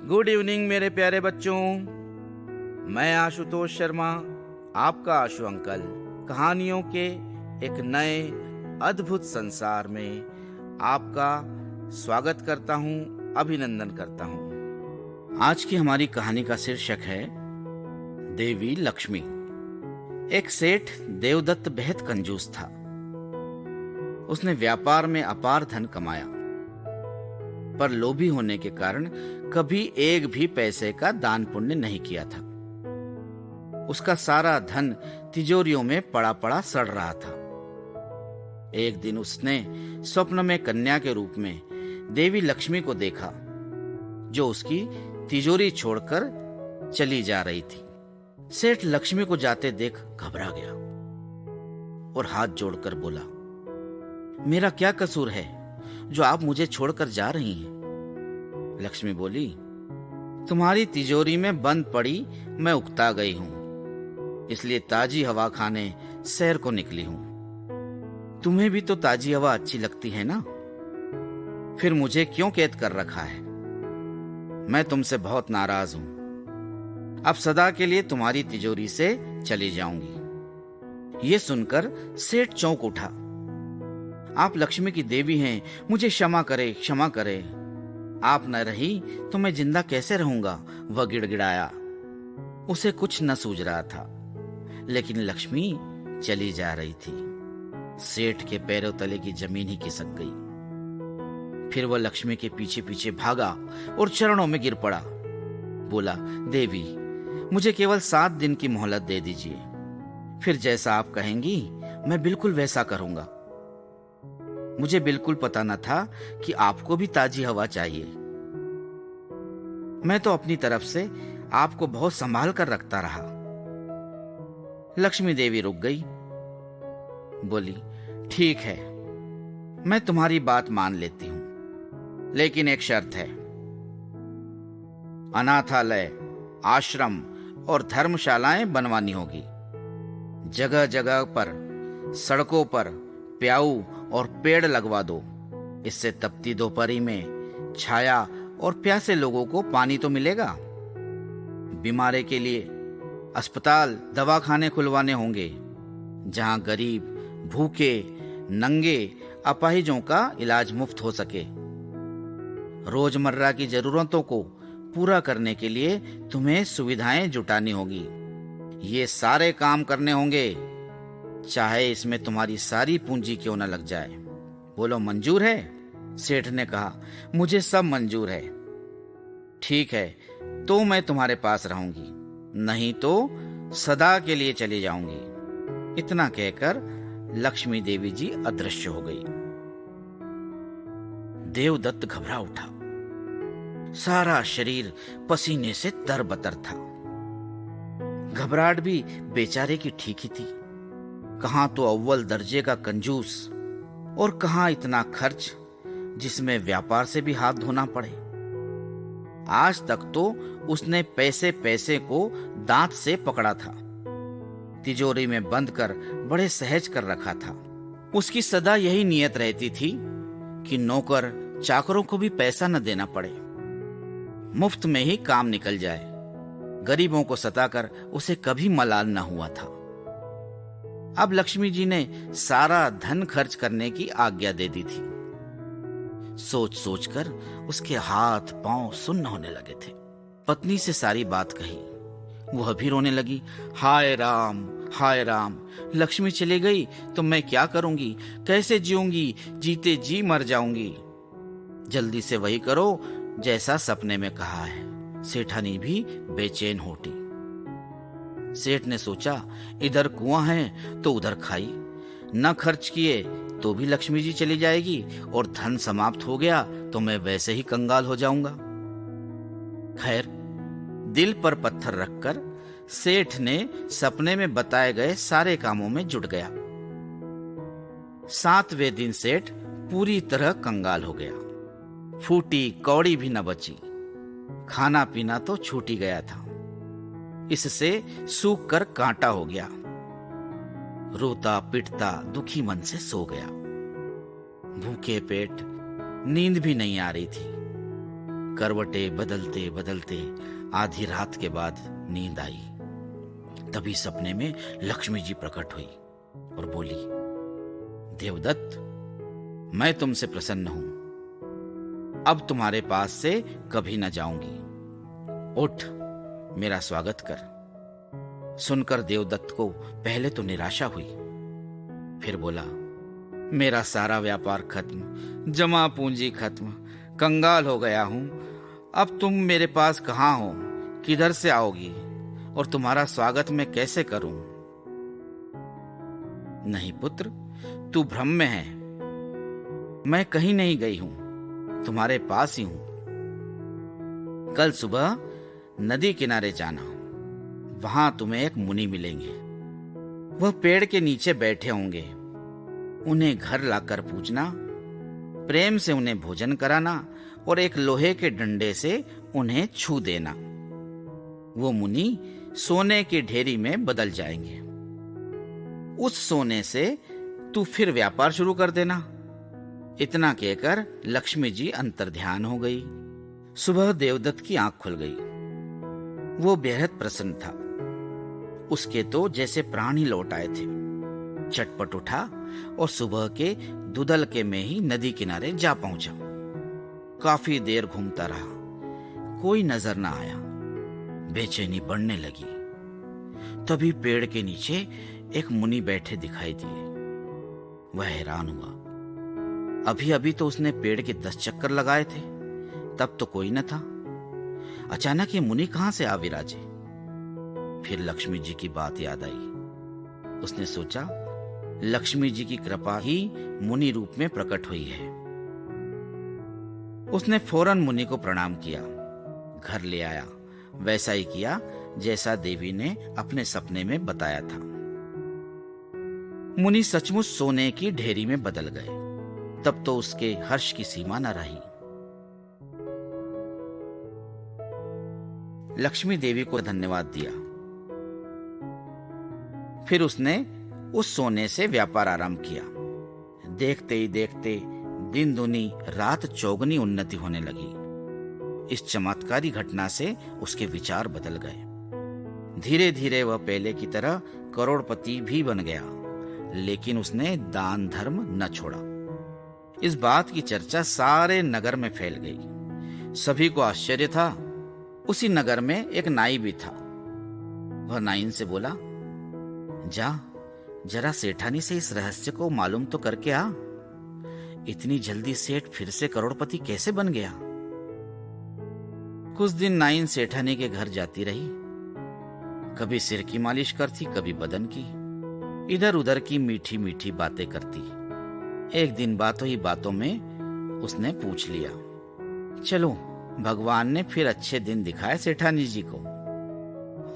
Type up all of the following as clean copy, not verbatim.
Good evening मेरे प्यारे बच्चों। मैं आशुतोष शर्मा, आपका आशु अंकल, कहानियों के एक नए अद्भुत संसार में आपका स्वागत करता हूं, अभिनंदन करता हूं। आज की हमारी कहानी का शीर्षक है देवी लक्ष्मी। एक सेठ देवदत्त बेहद कंजूस था। उसने व्यापार में अपार धन कमाया, पर लोभी होने के कारण कभी एक भी पैसे का दान पुण्य नहीं किया था। उसका सारा धन तिजोरियों में पड़ा पड़ा सड़ रहा था। एक दिन उसने स्वप्न में कन्या के रूप में देवी लक्ष्मी को देखा, जो उसकी तिजोरी छोड़कर चली जा रही थी। सेठ लक्ष्मी को जाते देख घबरा गया और हाथ जोड़कर बोला, मेरा क्या कसूर है जो आप मुझे छोड़कर जा रही हैं? लक्ष्मी बोली, तुम्हारी तिजोरी में बंद पड़ी मैं उकता गई हूं, इसलिए ताजी हवा खाने सैर को निकली हूं। तुम्हें भी तो ताजी हवा अच्छी लगती है ना? फिर मुझे क्यों कैद कर रखा है? मैं तुमसे बहुत नाराज हूं। अब सदा के लिए तुम्हारी तिजोरी से चली जाऊंगी। ये सुनकर सेठ चौंक उठा। आप लक्ष्मी की देवी हैं, मुझे क्षमा करे, क्षमा करे। आप न रही तो मैं जिंदा कैसे रहूंगा? वह गिड़गिड़ाया। उसे कुछ न सूझ रहा था, लेकिन लक्ष्मी चली जा रही थी। सेठ के पैरों तले की जमीन ही खिसक गई। फिर वह लक्ष्मी के पीछे पीछे भागा और चरणों में गिर पड़ा। बोला, देवी, मुझे केवल 7 दिन की मोहलत दे दीजिए, फिर जैसा आप कहेंगी मैं बिल्कुल वैसा करूंगा। मुझे बिल्कुल पता न था कि आपको भी ताजी हवा चाहिए। मैं तो अपनी तरफ से आपको बहुत संभाल कर रखता रहा। लक्ष्मी देवी रुक गई। बोली, ठीक है, मैं तुम्हारी बात मान लेती हूं, लेकिन एक शर्त है। अनाथालय, आश्रम और धर्मशालाएं बनवानी होगी। जगह जगह पर, सड़कों पर प्याऊ और पेड़ लगवा दो। इससे तपती दोपहरी में छाया और प्यासे लोगों को पानी तो मिलेगा। बीमारे के लिए अस्पताल, दवाखाने खुलवाने होंगे, जहां गरीब, भूखे, नंगे, अपाहिजों का इलाज मुफ्त हो सके। रोजमर्रा की जरूरतों को पूरा करने के लिए तुम्हें सुविधाएं जुटानी होगी। ये सारे काम करने होंगे, चाहे इसमें तुम्हारी सारी पूंजी क्यों न लग जाए। बोलो, मंजूर है? सेठ ने कहा, मुझे सब मंजूर है। ठीक है, तो मैं तुम्हारे पास रहूंगी, नहीं तो सदा के लिए चली जाऊंगी। इतना कहकर लक्ष्मी देवी जी अदृश्य हो गई। देवदत्त घबरा उठा। सारा शरीर पसीने से तरबतर था। घबराहट भी बेचारे की ठीक ही थी। कहां तो अव्वल दर्जे का कंजूस, और कहां इतना खर्च जिसमें व्यापार से भी हाथ धोना पड़े। आज तक तो उसने पैसे पैसे को दांत से पकड़ा था, तिजोरी में बंद कर बड़े सहज कर रखा था। उसकी सदा यही नियत रहती थी कि नौकर चाकरों को भी पैसा न देना पड़े, मुफ्त में ही काम निकल जाए। गरीबों को सताकर उसे कभी मलाल न हुआ था। अब लक्ष्मी जी ने सारा धन खर्च करने की आज्ञा दे दी थी। सोच सोचकर उसके हाथ पांव सुन्न होने लगे थे। पत्नी से सारी बात कही। वह भी रोने लगी। हाय राम, हाय राम, लक्ष्मी चली गई तो मैं क्या करूंगी? कैसे जीऊंगी? जीते जी मर जाऊंगी। जल्दी से वही करो जैसा सपने में कहा है। सेठानी भी बेचैन होती। सेठ ने सोचा, इधर कुआं है तो उधर खाई। न खर्च किए तो भी लक्ष्मी जी चली जाएगी, और धन समाप्त हो गया तो मैं वैसे ही कंगाल हो जाऊंगा। खैर, दिल पर पत्थर रखकर सेठ ने सपने में बताए गए सारे कामों में जुट गया। 7वें दिन सेठ पूरी तरह कंगाल हो गया। फूटी कौड़ी भी न बची। खाना पीना तो छूट ही गया था। इससे सूख कर कांटा हो गया। रोता पिटता दुखी मन से सो गया। भूखे पेट नींद भी नहीं आ रही थी। करवटें बदलते बदलते आधी रात के बाद नींद आई। तभी सपने में लक्ष्मी जी प्रकट हुई और बोली, देवदत्त, मैं तुमसे प्रसन्न हूं, अब तुम्हारे पास से कभी न जाऊंगी। उठ, मेरा स्वागत कर। सुनकर देवदत्त को पहले तो निराशा हुई, फिर बोला, मेरा सारा व्यापार खत्म, जमा पूंजी खत्म, कंगाल हो गया हूं। अब तुम मेरे पास कहां हो, किधर से आओगी और तुम्हारा स्वागत मैं कैसे करूं? नहीं पुत्र, तू भ्रम में है। मैं कहीं नहीं गई हूं, तुम्हारे पास ही हूं। कल सुबह नदी किनारे जाना, वहां तुम्हें एक मुनि मिलेंगे। वह पेड़ के नीचे बैठे होंगे। उन्हें घर लाकर पूजना, प्रेम से उन्हें भोजन कराना और एक लोहे के डंडे से उन्हें छू देना। वो मुनि सोने की ढेरी में बदल जाएंगे। उस सोने से तू फिर व्यापार शुरू कर देना। इतना कहकर लक्ष्मी जी अंतर्ध्यान हो गई। सुबह देवदत्त की आंख खुल गई। वो बेहद प्रसन्न था। उसके तो जैसे प्राण ही लौट आए थे। चटपट उठा और सुबह के दुदलके में ही नदी किनारे जा पहुंचा। काफी देर घूमता रहा, कोई नजर न आया। बेचैनी बढ़ने लगी। तभी पेड़ के नीचे एक मुनि बैठे दिखाई दिए। वह हैरान हुआ। अभी अभी तो उसने पेड़ के 10 चक्कर लगाए थे, तब तो कोई न था। अचानक ये मुनि कहां से आ विराजे? फिर लक्ष्मी जी की बात याद आई। उसने सोचा, लक्ष्मी जी की कृपा ही मुनि रूप में प्रकट हुई है। उसने फौरन मुनि को प्रणाम किया, घर ले आया। वैसा ही किया जैसा देवी ने अपने सपने में बताया था। मुनि सचमुच सोने की ढेरी में बदल गए। तब तो उसके हर्ष की सीमा न रही। लक्ष्मी देवी को धन्यवाद दिया। फिर उसने उस सोने से व्यापार आरंभ किया। देखते ही देखते दिन दुनी रात चौगुनी उन्नति होने लगी। इस चमत्कारी घटना से उसके विचार बदल गए। धीरे धीरे वह पहले की तरह करोड़पति भी बन गया, लेकिन उसने दान धर्म न छोड़ा। इस बात की चर्चा सारे नगर में फैल गई। सभी को आश्चर्य था। उसी नगर में एक नाई भी था। वह नाइन से बोला, जा जरा सेठानी से इस रहस्य को मालूम तो करके आ। इतनी जल्दी सेठ फिर से करोड़पति कैसे बन गया? कुछ दिन नाइन सेठानी के घर जाती रही। कभी सिर की मालिश करती, कभी बदन की, इधर उधर की मीठी मीठी बातें करती। एक दिन बातों ही बातों में उसने पूछ लिया, चलो भगवान ने फिर अच्छे दिन दिखाए सेठानी जी को।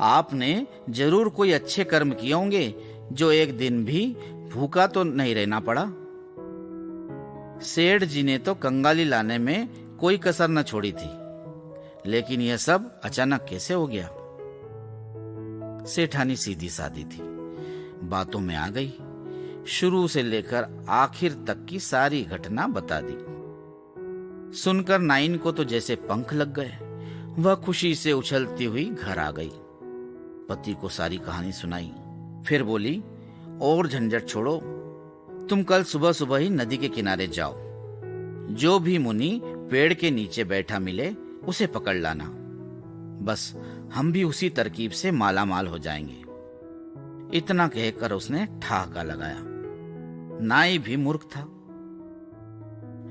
आपने जरूर कोई अच्छे कर्म किए होंगे जो एक दिन भी भूखा तो नहीं रहना पड़ा। सेठ जी ने तो कंगाली लाने में कोई कसर न छोड़ी थी, लेकिन यह सब अचानक कैसे हो गया? सेठानी सीधी सादी थी, बातों में आ गई। शुरू से लेकर आखिर तक की सारी घटना बता दी। सुनकर नाइन को तो जैसे पंख लग गए। वह खुशी से उछलती हुई घर आ गई। पति को सारी कहानी सुनाई। फिर बोली, और झंझट छोड़ो, तुम कल सुबह सुबह ही नदी के किनारे जाओ। जो भी मुनि पेड़ के नीचे बैठा मिले उसे पकड़ लाना। बस हम भी उसी तरकीब से माला माल हो जाएंगे। इतना कहकर उसने ठहाका लगाया। नाई भी मूर्ख था।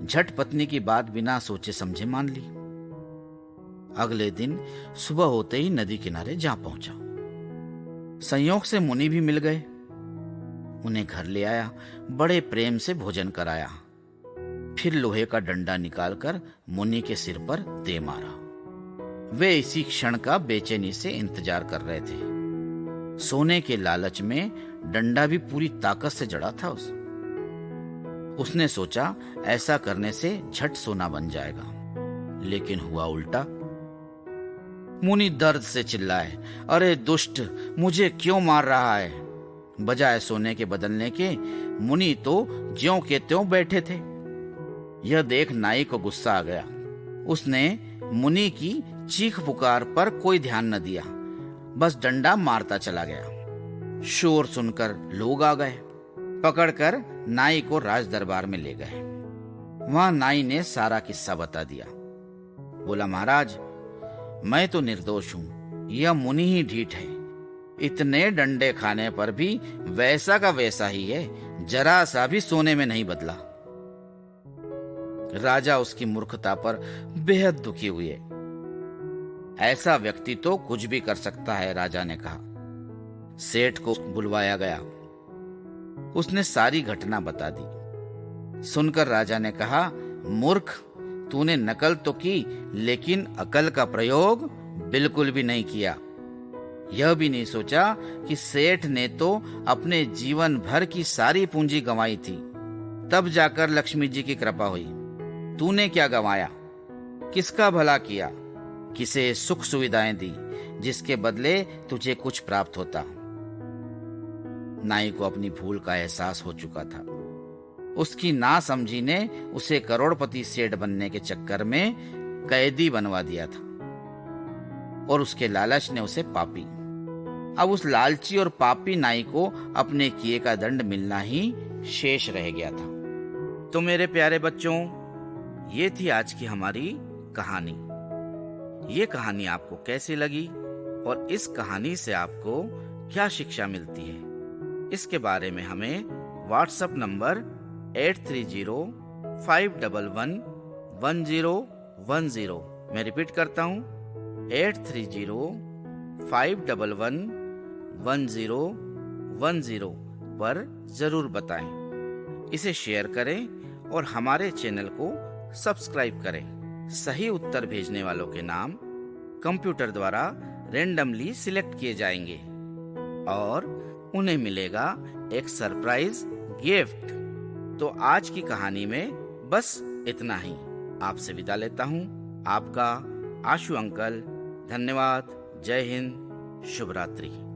झट पत्नी की बात बिना सोचे समझे मान ली। अगले दिन सुबह होते ही नदी किनारे जा पहुंचा। संयोग से मुनि भी मिल गए। उन्हें घर ले आया, बड़े प्रेम से भोजन कराया। फिर लोहे का डंडा निकालकर मुनि के सिर पर दे मारा। वे इसी क्षण का बेचैनी से इंतजार कर रहे थे। सोने के लालच में डंडा भी पूरी ताकत से जड़ा था। उसने सोचा ऐसा करने से झट सोना बन जाएगा, लेकिन हुआ उल्टा। मुनि दर्द से चिल्लाए, अरे दुष्ट, मुझे क्यों मार रहा है? बजाय सोने के बदलने के मुनि तो ज्यों के त्यों बैठे थे। यह देख नाई को गुस्सा आ गया। उसने मुनि की चीख पुकार पर कोई ध्यान न दिया, बस डंडा मारता चला गया। शोर सुनकर लोग आ गए, पकड़कर नाई को राज दरबार में ले गए। वहां नाई ने सारा किस्सा बता दिया। बोला, महाराज, मैं तो निर्दोष हूं, यह मुनि ही ढीठ है। इतने डंडे खाने पर भी वैसा का वैसा ही है, जरा सा भी सोने में नहीं बदला। राजा उसकी मूर्खता पर बेहद दुखी हुए। ऐसा व्यक्ति तो कुछ भी कर सकता है, राजा ने कहा। सेठ को बुलवाया गया। उसने सारी घटना बता दी। सुनकर राजा ने कहा, मूर्ख, तूने नकल तो की, लेकिन अकल का प्रयोग बिल्कुल भी नहीं किया। यह भी नहीं सोचा कि सेठ ने तो अपने जीवन भर की सारी पूंजी गंवाई थी, तब जाकर लक्ष्मी जी की कृपा हुई। तूने क्या गंवाया? किसका भला किया? किसे सुख सुविधाएं दी, जिसके बदले तुझे कुछ प्राप्त होता? नाई को अपनी भूल का एहसास हो चुका था। उसकी नासमझी ने उसे करोड़पति सेठ बनने के चक्कर में कैदी बनवा दिया था, और उसके लालच ने उसे पापी। अब उस लालची और पापी नाई को अपने किए का दंड मिलना ही शेष रह गया था। तो मेरे प्यारे बच्चों, ये थी आज की हमारी कहानी। ये कहानी आपको कैसी लगी और इस कहानी से आपको क्या शिक्षा मिलती है, इसके बारे में हमें व्हाट्सएप नंबर 8305111010, मैं रिपीट करता हूँ, 8305111010 पर जरूर बताएं। इसे शेयर करें और हमारे चैनल को सब्सक्राइब करें। सही उत्तर भेजने वालों के नाम कंप्यूटर द्वारा रेंडमली सिलेक्ट किए जाएंगे और उन्हें मिलेगा एक सरप्राइज गिफ्ट। तो आज की कहानी में बस इतना ही। आपसे विदा लेता हूँ, आपका आशु अंकल। धन्यवाद। जय हिंद। शुभ रात्रि।